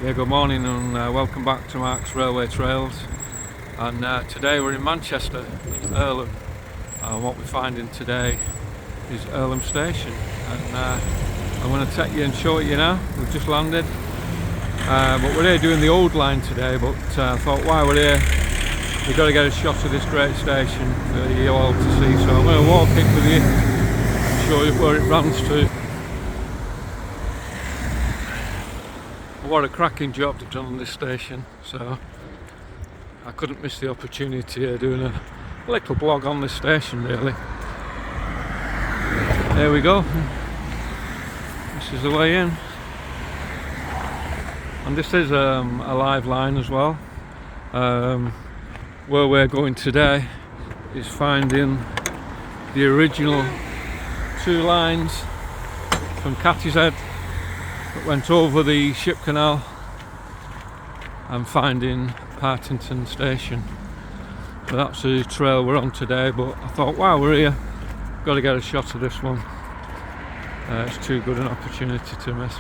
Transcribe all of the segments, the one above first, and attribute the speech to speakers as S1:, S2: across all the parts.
S1: Yeah, good morning and welcome back to Mark's Railway Trails. And today we're in Manchester, in Irlam. What we're finding today is Irlam Station, and I'm going to take you and show it you now. We've just landed, but we're here doing the old line today. But I thought while we're here, we've got to get a shot of this great station for you all to see. So I'm going to walk it with you and show you where it runs to. What a cracking job they've done on this station, so I couldn't miss the opportunity of doing a little blog on this station really. There we go, this is the way in, and this is a live line as well. Where we're going today is finding the original two lines from Catyshead that went over the ship canal and finding Partington Station. So that's the trail we're on today, but I thought while we're here, got to get a shot of this one. It's too good an opportunity to miss.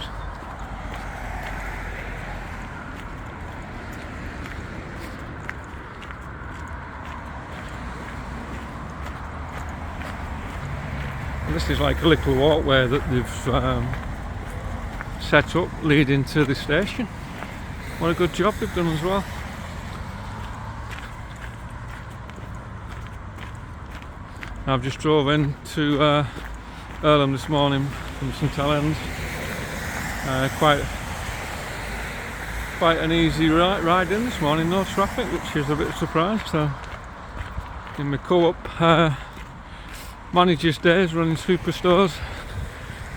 S1: And this is like a little walkway that they've set up leading to the station. What a good job they've done as well. I've just drove into Irlam this morning from St Helens. Quite an easy ride in this morning, no traffic, which is a bit of a surprise. So in my co-op manager's days running superstores,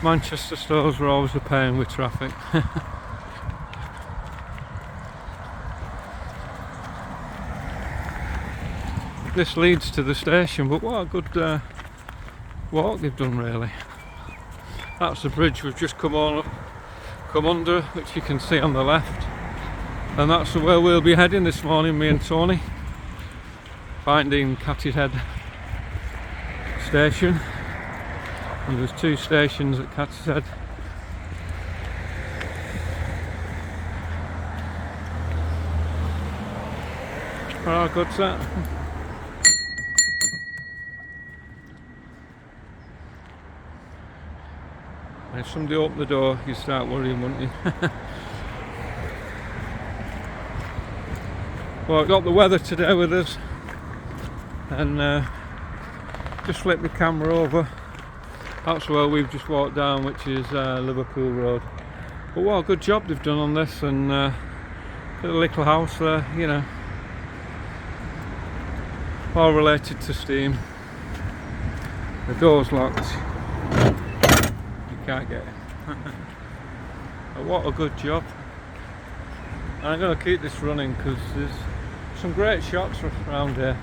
S1: Manchester stores were always a pain with traffic. This leads to the station, but what a good walk they've done really. That's the bridge we've just come under, which you can see on the left, and that's where we'll be heading this morning, me and Tony, finding Catyshead Station. And there's two stations at Catyshead. Oh, good's that? If somebody opened the door, you'd start worrying, wouldn't you? Well, I've got the weather today with us, and just flip the camera over. That's where we've just walked down, which is Liverpool Road. But what a good job they've done on this, and got a little house there, you know, all related to steam. The door's locked, you can't get in. But what a good job. And I'm going to keep this running because there's some great shots around here.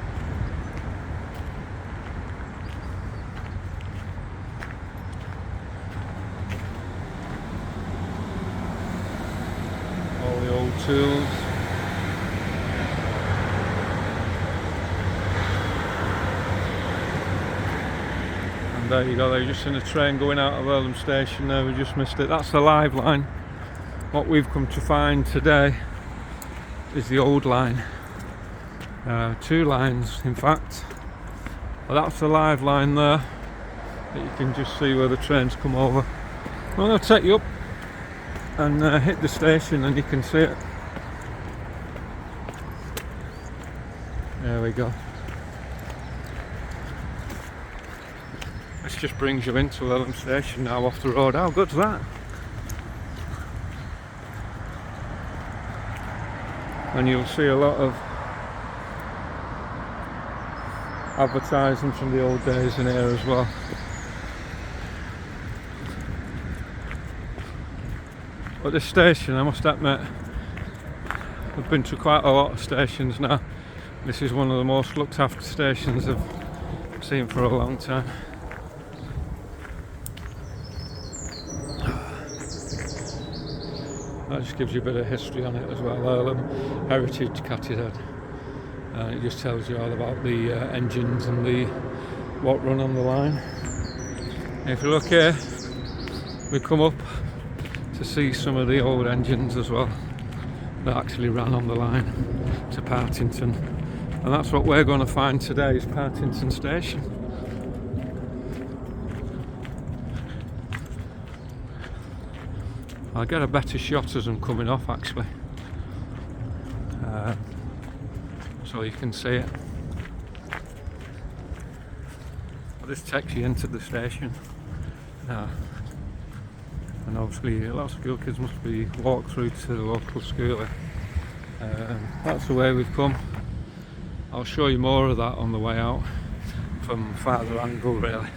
S1: Tools. And there you go, they're just in a train going out of Irlam Station there, we just missed it. That's the live line. What we've come to find today is the old line. Two lines in fact. Well, that's the live line there that you can just see where the trains come over. I'm going to take you up and hit the station and you can see it. There we go. This just brings you into Irlam Station now off the road. How good's that? And you'll see a lot of advertising from the old days in here as well. But this station, I must admit, I've been to quite a lot of stations now. This is one of the most looked after stations I've seen for a long time. That just gives you a bit of history on it as well. Irlam Heritage Catyshead. It just tells you all about the engines and what run on the line. And if you look here, we come up to see some of the old engines as well. that actually ran on the line to Partington. And that's what we're going to find today, is Partington Station. I'll get a better shot as I'm coming off actually, so you can see it. This takes you into the station, and obviously a lot of school kids must be walked through to the local school. That's the way we've come. I'll show you more of that on the way out from farther angle really.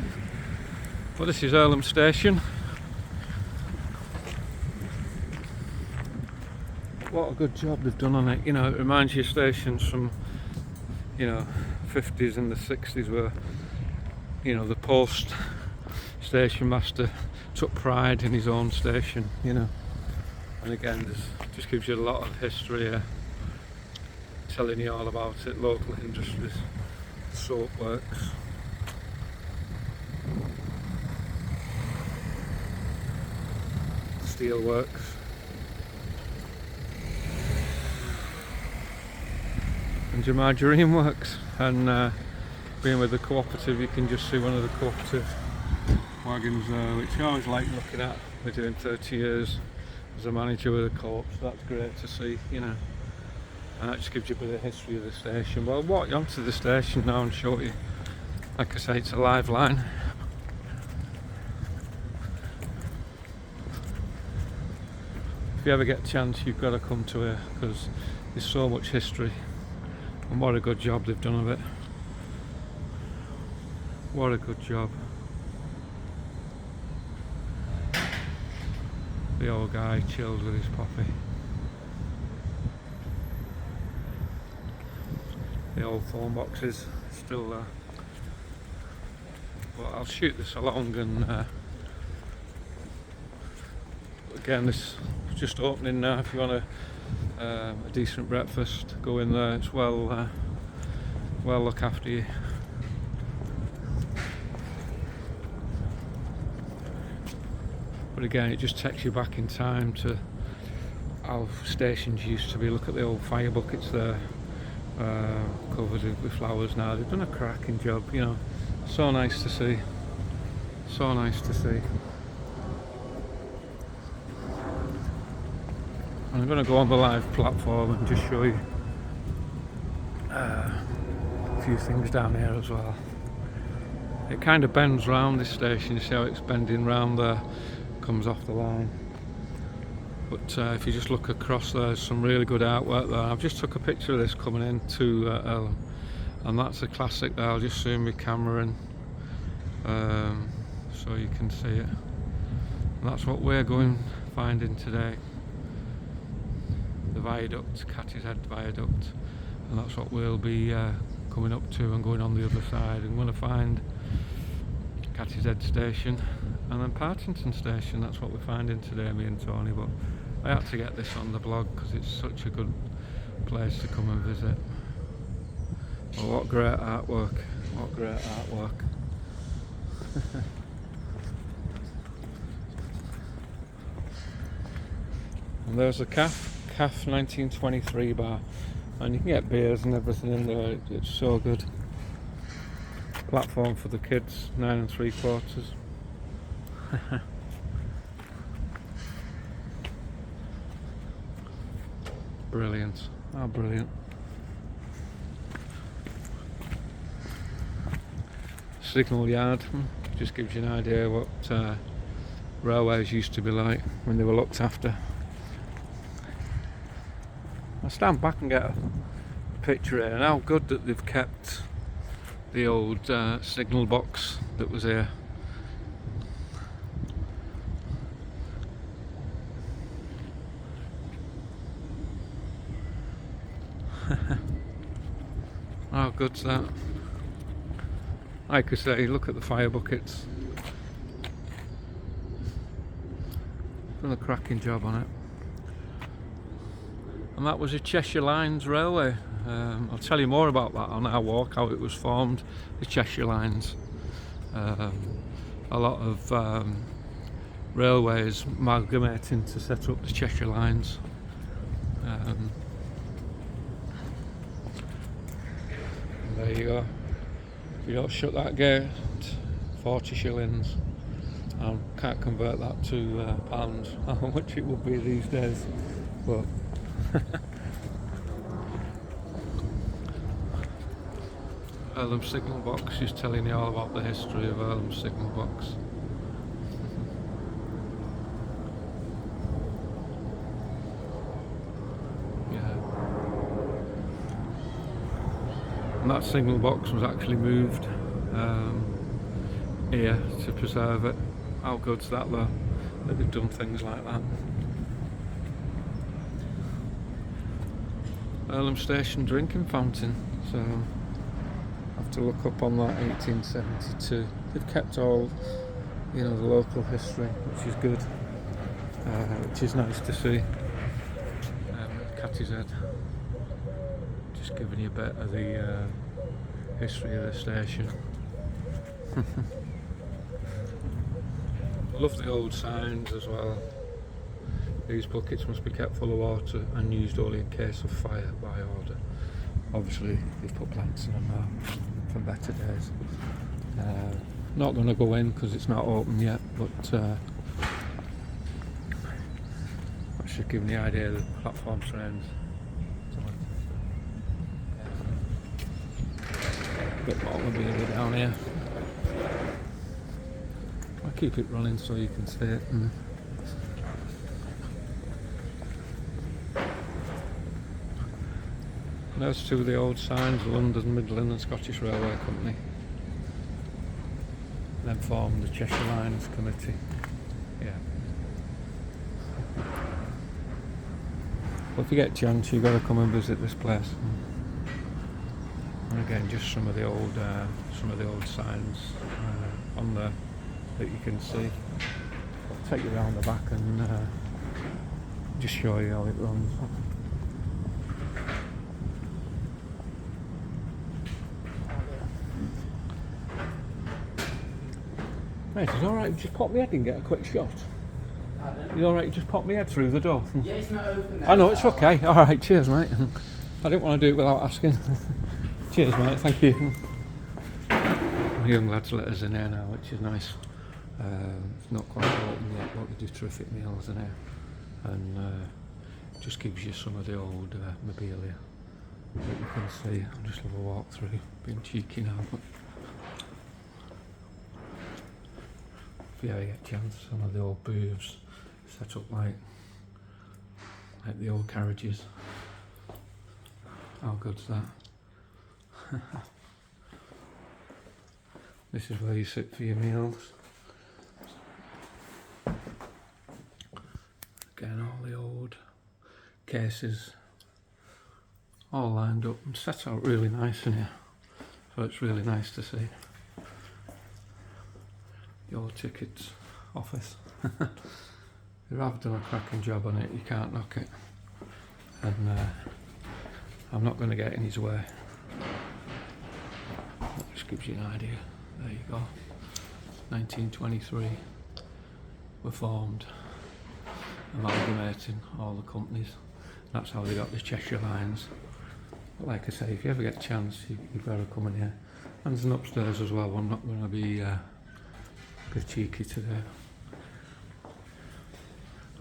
S1: But this is Irlam Station. What a good job they've done on it. You know, it reminds you of stations from, you know, 50s and the 60s where, you know, the post station master took pride in his own station, you know. And again, this just gives you a lot of history here, telling you all about it, local industries, soap works. Steel works. And your margarine works. And being with the cooperative, you can just see one of the cooperative wagons there, which I always like looking at. We're doing 30 years as a manager with a co-op, so that's great to see, you know. And that just gives you a bit of history of the station. Well, I'll walk you onto the station now and show you. Like I say, it's a live line. If you ever get a chance, you've got to come to here, because there's so much history. And what a good job they've done of it. What a good job. The old guy chilled with his poppy. The old phone boxes still there. But I'll shoot this along, and again, this is just opening now. If you want a decent breakfast, go in there. It's well look after you. But again, it just takes you back in time to how stations used to be. Look at the old fire buckets there, covered with flowers now. They've done a cracking job, you know. So nice to see. So nice to see. I'm going to go on the live platform and just show you a few things down here as well. It kind of bends round, this station. You see how it's bending round there, comes off the line. But if you just look across, there's some really good artwork there. I've just took a picture of this coming into Irlam, and that's a classic there. I'll just zoom my camera in so you can see it. And that's what we're going finding today. The viaduct, Catty's Head viaduct, and that's what we'll be coming up to and going on the other side. I'm going to find Catty's Head station and then Partington station. That's what we're finding today, me and Tony. But I had to get this on the blog because it's such a good place to come and visit. Well, what great artwork! What great artwork! And there's the CAF 1923 bar, and you can get beers and everything in there. It's so good. Platform for the kids, 9 3/4. Brilliant. Oh, brilliant. Signal yard just gives you an idea what railways used to be like when they were looked after. I'll stand back and get a picture here, and how good that they've kept the old signal box that was here. How good's that? Like I say, look at the fire buckets. Done a cracking job on it. And that was a Cheshire Lines railway. I'll tell you more about that on our walk, how it was formed, the Cheshire Lines. A lot of railways amalgamating to set up the Cheshire Lines. There you go. If you don't shut that gate, 40 shillings. I can't convert that to pounds, how much it would be these days. But Irlam signal box is telling you all about the history of Irlam signal box. And that signal box was actually moved here to preserve it. How good's that though, that they've done things like that. Irlam Station drinking fountain, so I have to look up on that. 1872. They've kept all, you know, the local history, which is good, which is nice to see. Catty's Head, just giving you a bit of the history of the station. Love the old signs as well. These buckets must be kept full of water and used only in case of fire by order. Obviously they've put plants in them now for better days. Not going to go in because it's not open yet, but that should give me the idea of the platform trains. A bit more mobility down here. I'll keep it running so you can see it. There's two of the old signs, London, Midland and Scottish Railway Company. Then formed the Cheshire Lines Committee. Yeah. Well, if you get a chance, you've got to come and visit this place. And again, just some of the old signs on there that you can see. I'll take you around the back and just show you how it runs. Mate, is it alright just pop my head and get a quick shot? You alright just pop my head through the door?
S2: Yeah, it's not open there.
S1: I know, it's okay. Alright, cheers mate. I didn't want to do it without asking. Cheers mate, thank you. The young lads let us in here now, which is nice. It's not quite open yet, but they do terrific meals in here. And just gives you some of the old mobilia that you can see. I'll just have a walk through, being cheeky now. But if you ever get a chance, some of the old booths set up like the old carriages. How good's that? This is where you sit for your meals. Again, all the old cases all lined up and set out really nice in here, so it's really nice to see. The old tickets office. They have done a cracking job on it, you can't knock it. And I'm not going to get in his way. That just gives you an idea. There you go. 1923 were formed, amalgamating all the companies. That's how they got the Cheshire Lines. But like I say, if you ever get a chance, you've got to come in here. And there's an upstairs as well. I'm not going to be cheeky today.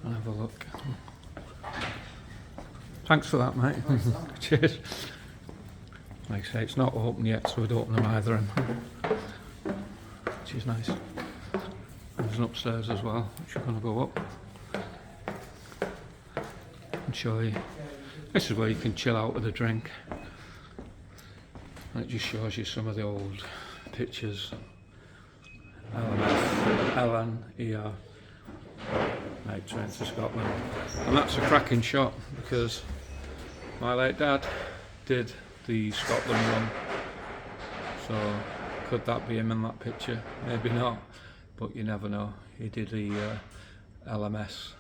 S1: I'll have a look. Thanks for that, mate. Cheers. Like I say, it's not open yet, so I don't open them either, which is nice. There's an upstairs as well, which you're going to go up and show you. This is where you can chill out with a drink. And it just shows you some of the old pictures. LNER, night train to Scotland. And that's a cracking shot because my late dad did the Scotland run. So could that be him in that picture? Maybe not, but you never know. He did the LMS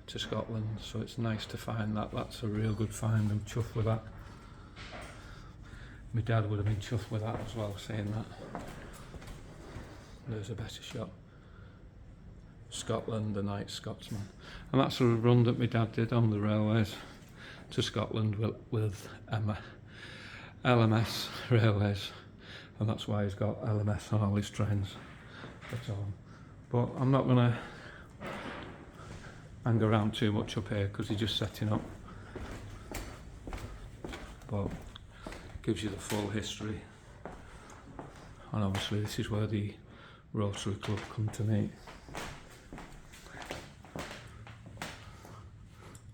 S1: to Scotland, so it's nice to find that. That's a real good find. I'm chuffed with that. My dad would have been chuffed with that as well, saying that. There's a better shot. Scotland, the Night Scotsman. And that's a run that my dad did on the railways to Scotland with LMS Railways, and that's why he's got LMS on all his trains. That's all. But I'm not going to hang around too much up here because he's just setting up. But it gives you the full history. And obviously this is where the Rotary Club come to meet.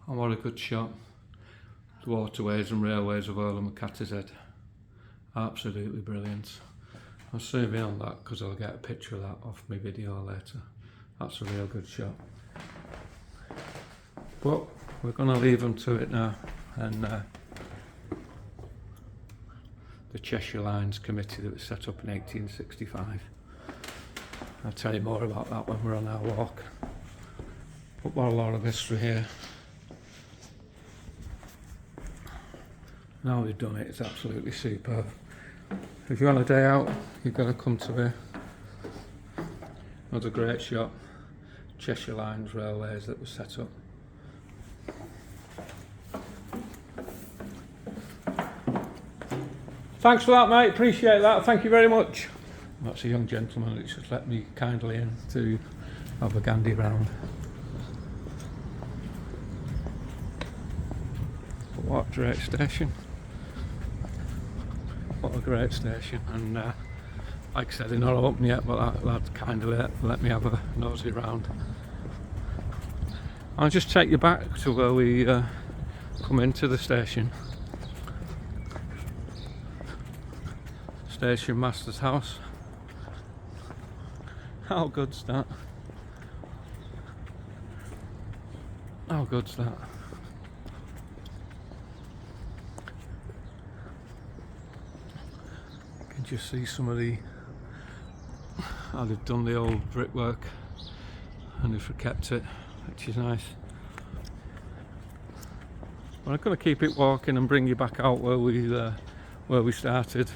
S1: And what a good shot. The waterways and railways of Irlam and Cattershead. Absolutely brilliant. I'll zoom in on that because I'll get a picture of that off my video later. That's a real good shot. But we're going to leave them to it now. And the Cheshire Lines Committee that was set up in 1865. I'll tell you more about that when we're on our walk. But what a lot of history here. Now they've done it, it's absolutely superb. If you're on a day out, you've got to come to here. Another great shot. Cheshire Lines Railways that was set up. Thanks for that, mate, appreciate that, thank you very much. That's a young gentleman that just let me kindly in to have a gandy round. But what a great station. What a great station, and like I said, they're not open yet, but that kind of let me have a nosy round. I'll just take you back to where we come into the station. Station Master's house. How good's that? How good's that? Just see some of the how they've done the old brickwork and they've kept it, which is nice. But I'm going to keep it walking and bring you back out where we started.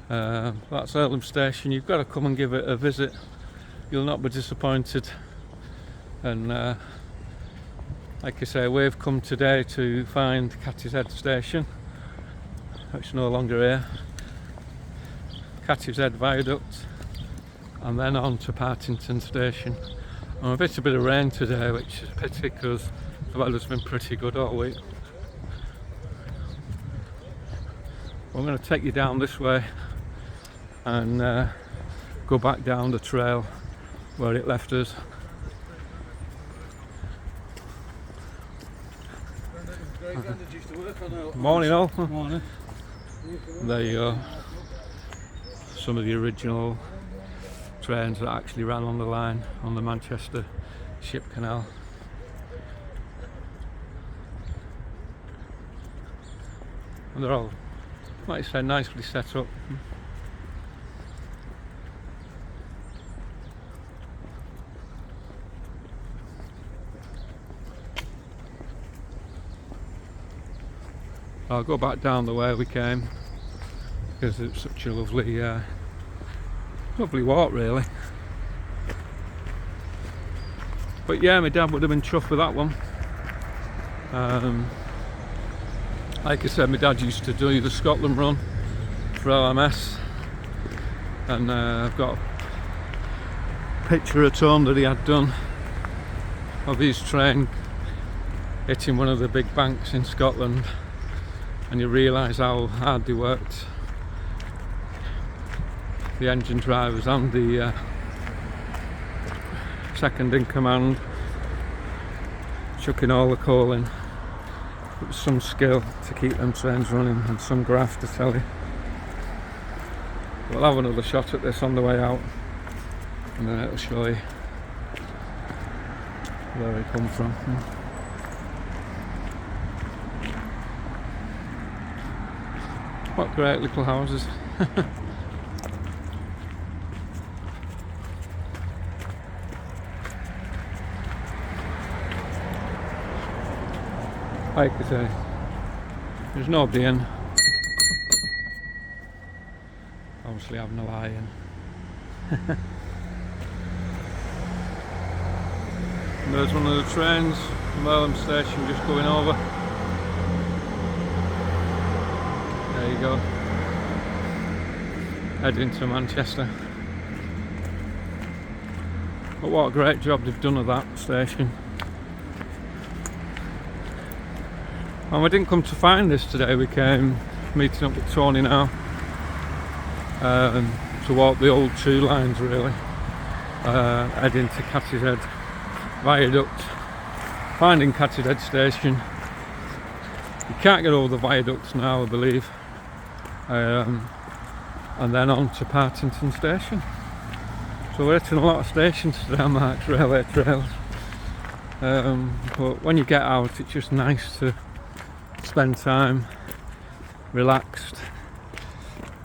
S1: That's Irlam Station. You've got to come and give it a visit. You'll not be disappointed. And like I say, we've come today to find Cattershead Station, which is no longer here. Cattershead Viaduct, and then on to Partington Station. I'm a bit of rain today, which is a pity because the weather's been pretty good all week. I'm going to take you down this way and go back down the trail where it left us. Morning all.
S2: Morning.
S1: There you go. Some of the original trains that actually ran on the line on the Manchester Ship Canal. And they're all, like I said, nicely set up. I'll go back down the way we came because it's such a lovely walk really. But yeah, my dad would have been chuffed with that one. Like I said, my dad used to do the Scotland run for LMS, and I've got a picture at home that he had done of his train hitting one of the big banks in Scotland, and you realise how hard they worked, the engine drivers and the second in command, chucking all the coal in. It was some skill to keep them trains running and some graft, to tell you. We'll have another shot at this on the way out, and then it'll show you where we come from. What great little houses. Like I say, there's nobody in. Obviously having a lie in. And there's one of the trains from Irlam station just going over. There you go. Heading to Manchester. But what a great job they've done of that station. And we didn't come to find this today, we came meeting up with Tony now to walk the old two lines really, heading to Catishead Viaduct, finding Catishead station. You can't get over the viaducts now, I believe, and then on to Partington station. So we're hitting a lot of stations today on Mark's Railway Trails, but when you get out it's just nice to spend time relaxed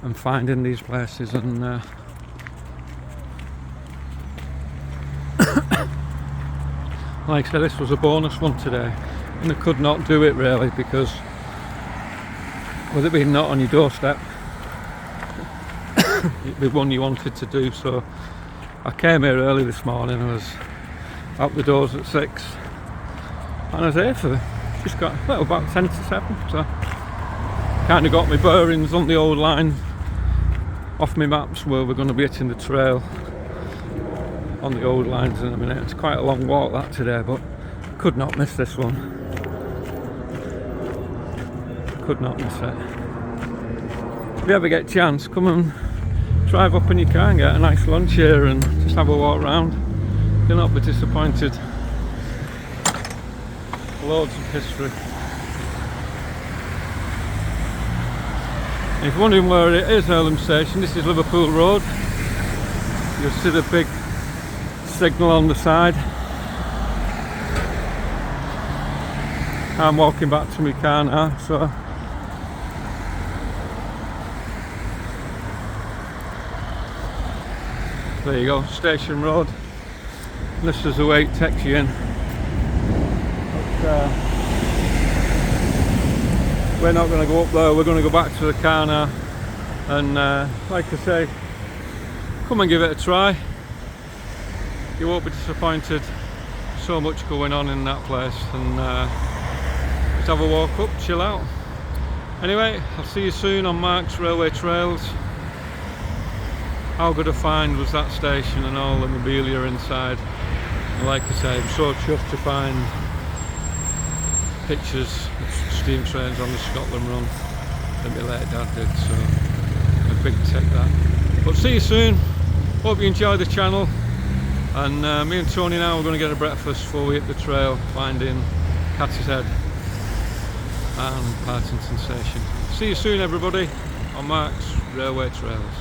S1: and finding these places. And like I said, this was a bonus one today, and I could not do it really because with it being not on your doorstep, it'd be one you wanted to do. So I came here early this morning. I was out the doors at 6 and I was here for just got about 10 to 7, so kind of got my bearings on the old line off my maps where we're going to be hitting the trail on the old lines in a minute. It's quite a long walk that today, but could not miss this one. Could not miss it. If you ever get a chance, come and drive up in your car and get a nice lunch here and just have a walk around. You'll not be disappointed. Loads of history. If you're wondering where it is, Irlam station, this is Liverpool Road. You'll see the big signal on the side. I'm walking back to my car now, so there you go, Station Road. This is the way it takes you in. We're not going to go up there, we're going to go back to the car now, and like I say, come and give it a try. You won't be disappointed. So much going on in that place, and just have a walk up, chill out. Anyway, I'll see you soon on Mark's Railway Trails. How good a find was that station and all the mobilia inside. And like I say, I'm so chuffed to find pictures of steam trains on the Scotland run that my late dad did, so a big tick that. But see you soon. Hope you enjoy the channel, and me and Tony now are going to get a breakfast before we hit the trail, finding Catishead and Partington station. See you soon everybody on Mark's Railway Trails.